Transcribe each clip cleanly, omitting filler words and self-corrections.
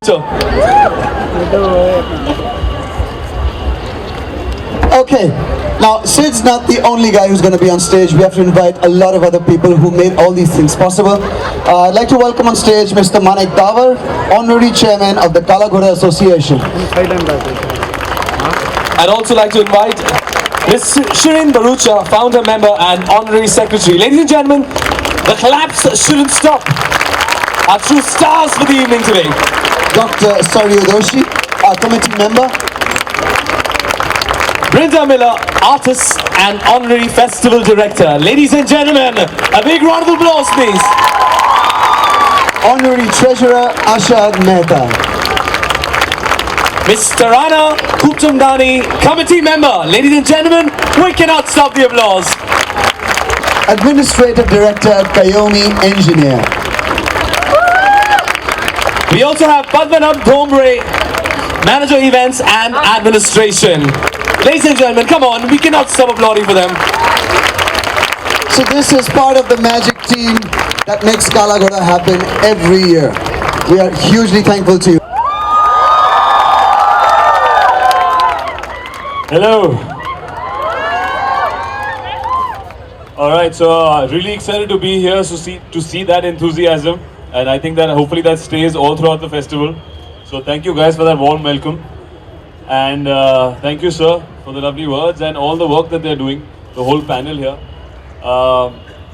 director. Okay, now Sid's not the only guy who's going to be on stage. We have to invite a lot of other people who made all these things possible. I'd like to welcome on stage Mr. Manik Dawar, Honorary Chairman of the Kala Ghoda Association. I'd also like to invite Ms. Shirin Barucha, founder member and honorary secretary. Ladies and gentlemen, the claps shouldn't stop. Our true stars for the evening today. Dr. Saryu Doshi, our committee member. Brinda Miller, artist and honorary festival director. Ladies and gentlemen, a big round of applause, please. Honorary Treasurer Ashad Mehta. Ms. Tarana Kupchamdani, committee member. Ladies and gentlemen, we cannot stop the applause. Administrative Director at Kayomi Engineer. We also have Padmanabh Dhombre, manager events and administration. Ladies and gentlemen, come on, we cannot stop applauding for them. So this is part of the magic team that makes Kala Ghoda happen every year. We are hugely thankful to you. Hello. All right, so really excited to be here to see that enthusiasm, and I think that hopefully that stays all throughout the festival. So thank you guys for that warm welcome, and thank you, sir, for the lovely words and all the work that they're doing, the whole panel here.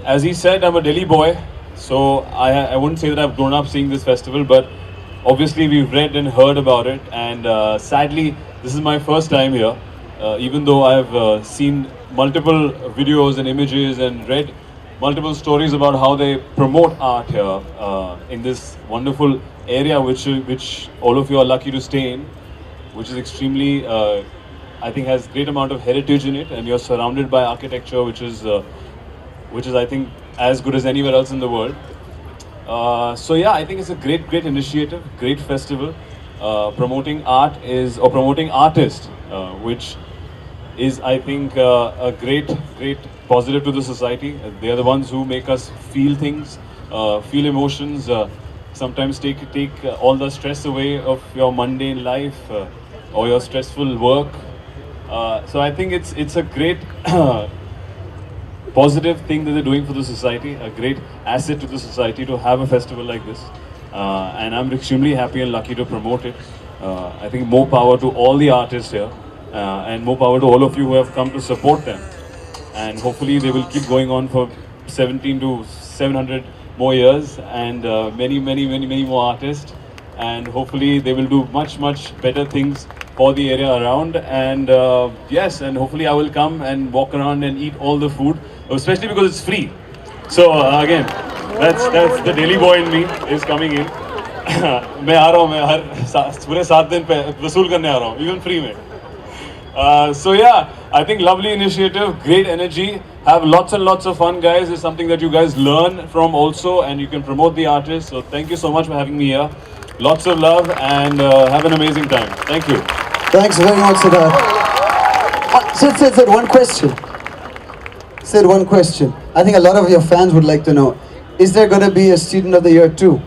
As he said, I'm a Delhi boy, so I wouldn't say that I've grown up seeing this festival, but obviously we've read and heard about it, and sadly, this is my first time here. Even though I've seen multiple videos and images and read multiple stories about how they promote art here in this wonderful area which all of you are lucky to stay in, which is extremely, I think has great amount of heritage in it, and you're surrounded by architecture which is I think as good as anywhere else in the world. So yeah, I think it's a great initiative, great festival. Promoting art promoting artists, which is, I think, a great positive to the society. They are the ones who make us feel things, feel emotions, sometimes take all the stress away of your mundane life or your stressful work. So I think it's a great positive thing that they're doing for the society, a great asset to the society to have a festival like this. And I'm extremely happy and lucky to promote it. I think more power to all the artists here. And more power to all of you who have come to support them. And hopefully they will keep going on for 17 to 700 more years, and many more artists. And hopefully they will do much better things for the area around. And yes, and hopefully I will come and walk around and eat all the food, especially because it's free. So again, that's the Delhi boy in me is coming in. मैं आ रहा हूँ, मैं हर पूरे 7 दिन पे वसूल करने आ रहा हूँ, even free में. So yeah, I think lovely initiative, great energy. Have lots and lots of fun, guys. It's something that you guys learn from also, and you can promote the artists. So thank you so much for having me here. Lots of love, and have an amazing time. Thank you. Thanks very much, Siddharth. Sid, one question. Sid, one question. I think a lot of your fans would like to know, is there going to be a Student of the Year too?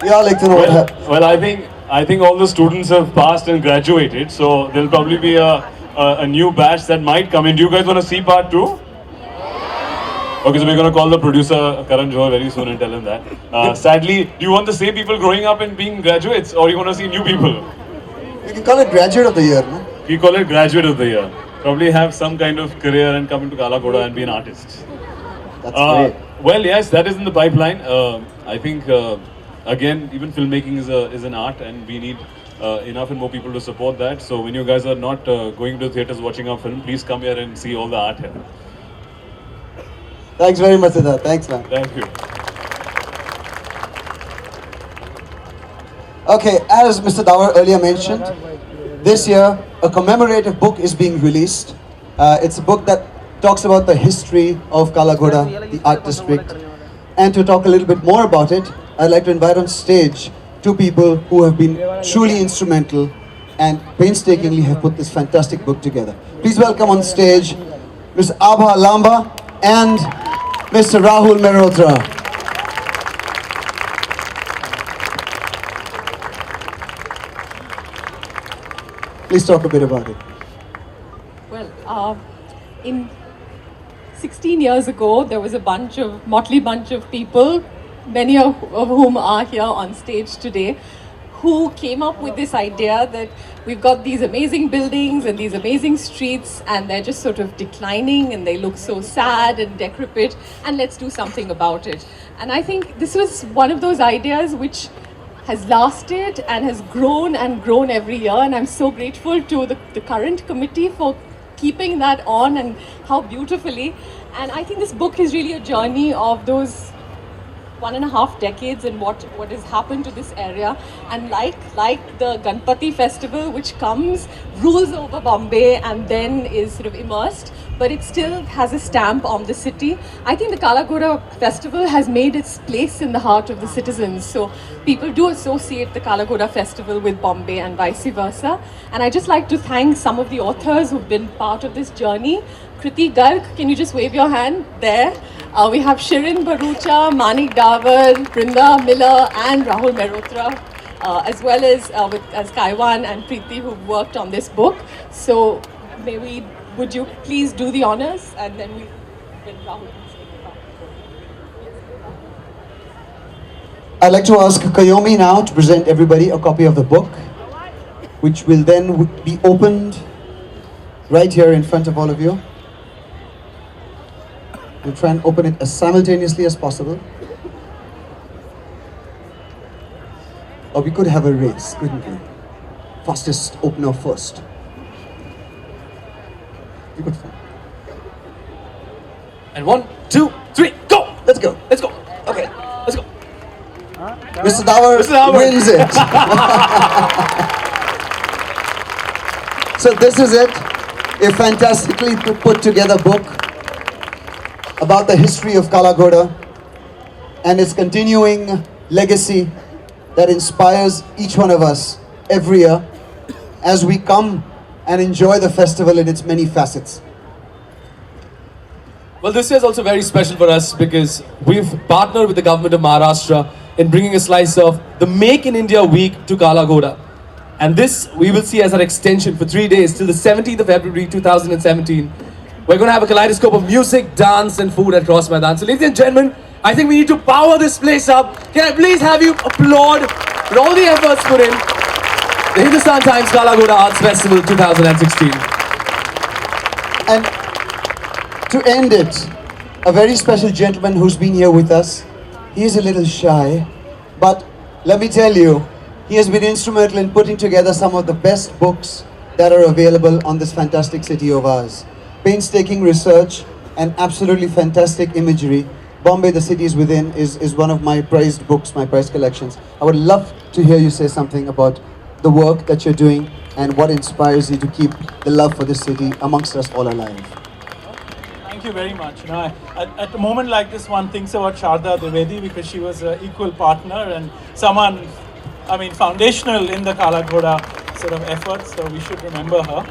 Yeah, I'd like to know what happened. Well, I think all the students have passed and graduated, so there'll probably be a new batch that might come in. Do you guys want to see part 2? Okay, so we're going to call the producer Karan Johar very soon and tell him that. Sadly, do you want the same people growing up and being graduates, or you want to see new people? You can call it Graduate of the Year, no? We call it Graduate of the Year. Probably have some kind of career and come into Kala Ghoda and be an artist. That's great. Well, yes, that is in the pipeline. I think, again, even filmmaking is an art, and we need enough and more people to support that. So when you guys are not going to theatres watching our film, please come here and see all the art here. Thanks very much, Siddharth. Thanks, man. Thank you. Okay, as Mr. Dawar earlier mentioned, this year a commemorative book is being released. It's a book that talks about the history of Kala Ghoda, the art district. And to talk a little bit more about it, I'd like to invite on stage 2 people who have been truly instrumental and painstakingly have put this fantastic book together. Please welcome on stage Ms. Abha Lamba and Mr. Rahul Mehrotra. Please talk a bit about it. Well, in 16 years ago, there was a motley bunch of people, many of whom are here on stage today, who came up with this idea that we've got these amazing buildings and these amazing streets, and they're just sort of declining and they look so sad and decrepit, and let's do something about it. And I think this was one of those ideas which has lasted and has grown and grown every year, and I'm so grateful to the current committee for keeping that on and how beautifully. And I think this book is really a journey of those 1.5 decades and what has happened to this area. And like the Ganpati festival, which comes, rules over Bombay and then is sort of immersed, but it still has a stamp on the city. I think the Kala Ghoda festival has made its place in the heart of the citizens. So people do associate the Kala Ghoda festival with Bombay and vice versa. And I just like to thank some of the authors who've been part of this journey. Kriti Garg, can you just wave your hand there? We have Shirin Bharucha, Manik Davar, Brinda Miller and Rahul Mehrotra, as well as Kaiwan and Preeti, who've worked on this book. So would you please do the honors, and then we'll bring Rahul. I'd like to ask Kayomi now to present everybody a copy of the book, which will then be opened right here in front of all of you. We'll try and open it as simultaneously as possible. Or we could have a race, couldn't we? Fastest opener first. You could find. And 1, 2, 3, go! Let's go. Let's go. Okay, let's go. Mr. Davar wins it. So this is it. A fantastically put together book about the history of Kala Ghoda and its continuing legacy that inspires each one of us every year as we come and enjoy the festival in its many facets. Well, this year is also very special for us because we've partnered with the government of Maharashtra in bringing a slice of the Make in India week to Kala Ghoda. And this we will see as an extension for 3 days till the 17th of February 2017. We're going to have a kaleidoscope of music, dance and food at Cross Maidan. So ladies and gentlemen, I think we need to power this place up. Can I please have you applaud for all the efforts put in the Hindustan Times Kala Ghoda Arts Festival 2016. And to end it, a very special gentleman who's been here with us. He is a little shy, but let me tell you, he has been instrumental in putting together some of the best books that are available on this fantastic city of ours. Painstaking research and absolutely fantastic imagery. Bombay, the Cities Within is one of my prized books, my prized collections. I would love to hear you say something about the work that you're doing and what inspires you to keep the love for this city amongst us all alive. Thank you very much. You know, at a moment like this, one thinks about Sharda Dwivedi because she was an equal partner and someone, I mean, foundational in the Kala Ghoda sort of efforts, so we should remember her.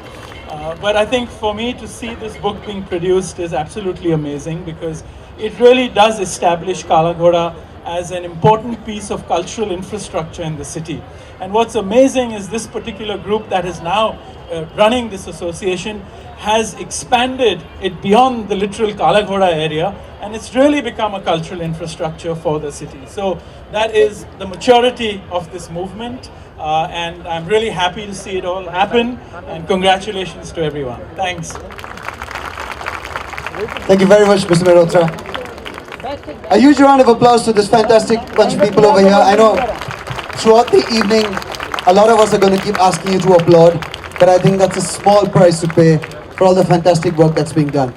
But I think for me to see this book being produced is absolutely amazing because it really does establish Kala Ghoda as an important piece of cultural infrastructure in the city. And what's amazing is this particular group that is now running this association has expanded it beyond the literal Kala Ghoda area, and it's really become a cultural infrastructure for the city. So that is the maturity of this movement. And I'm really happy to see it all happen, and congratulations to everyone. Thanks. Thank you very much, Mr. Mehrotra. A huge round of applause to this fantastic bunch of people over here. I know throughout the evening, a lot of us are going to keep asking you to applaud, but I think that's a small price to pay for all the fantastic work that's being done.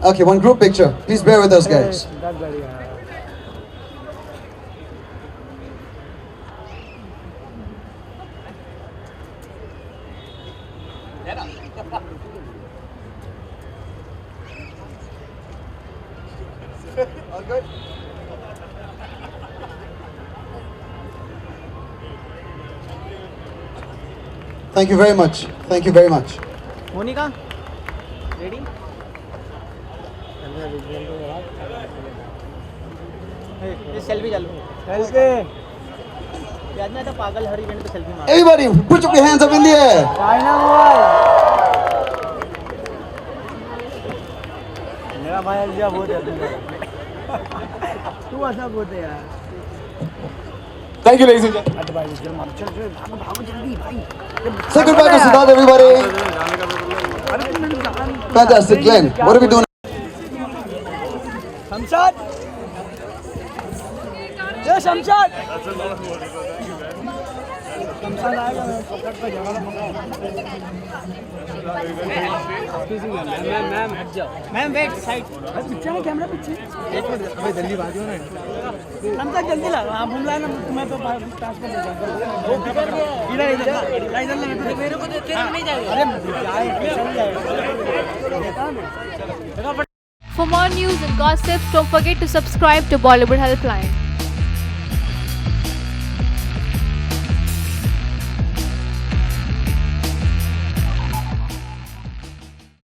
Okay, one group picture. Please bear with us, guys. All good? Thank you very much. Thank you very much. Monica, ready? Hey, selfie चलो. Selfie. याद नहीं आता पागल हर event पे selfie मार Everybody, put your hands up in the air. मेरा भाई अलजिया बहुत है तू ऐसा बोलते यार Thank you, ladies and gentlemen. Say goodbye to Siddharth, everybody. Fantastic, Glenn. What are we doing? Shamshad ये शमशाद शमशाद आएगा मैं पकड़ पे जगह मैम हट जाओ मैम वेट साइड पीछे है कैमरा पीछे एक मिनट भाई जल्दी बाजू ना शमशाद जल्दी ला हां बुला ना तुम्हें तो ट्रांसफर दे दूंगा इधर इधर मेरे को देते नहीं जाएगा अरे चल जाएगा For more news and gossip, don't forget to subscribe to Bollywood Helpline.